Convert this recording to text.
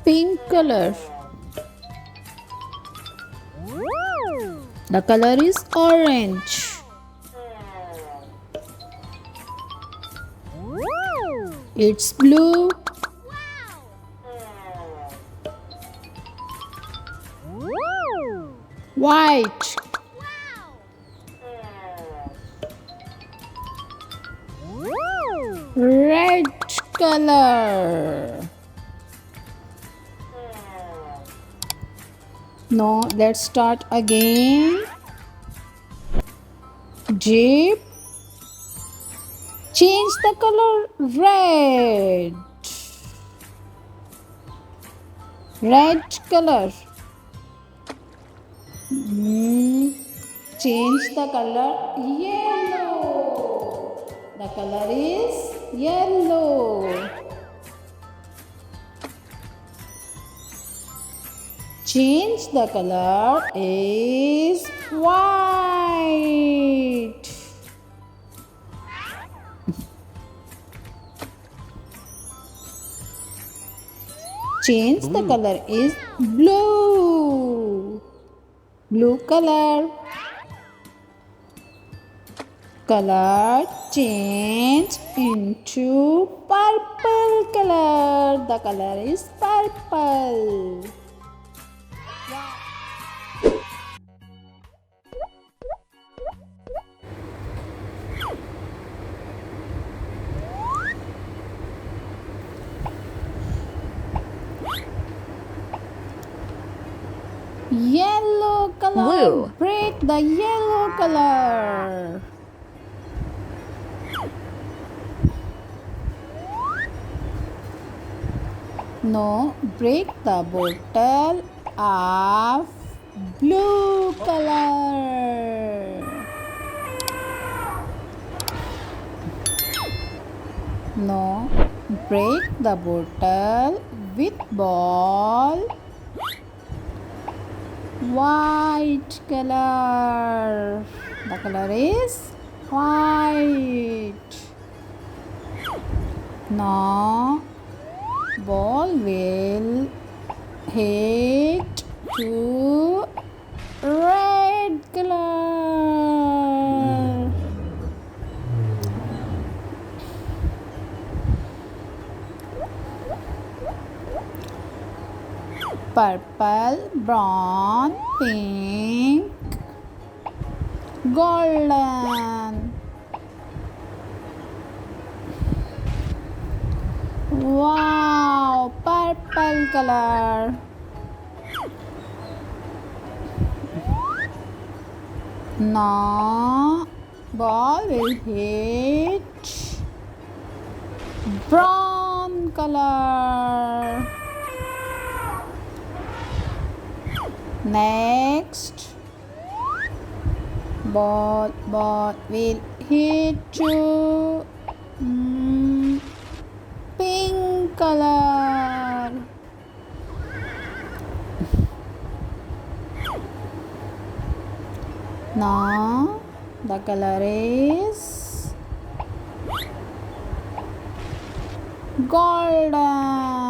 Pink color. The color is orange. It's blue. White. Red color. No, let's start again. Jeep. Change the color red. Red color. Change the color yellow. The color is yellow. Change the color is white. Change the color is blue. Blue color. Color change into purple color. The color is purple. Yellow color. Blue. Break the yellow color. No, break the bottle of blue color. No, break the bottle with ball white color. The color is white. Now ball will hit to red color. Purple, brown, pink, golden. Wow, purple color. Now ball will hit brown color. Next, ball will hit to pink color. Now the color is golden.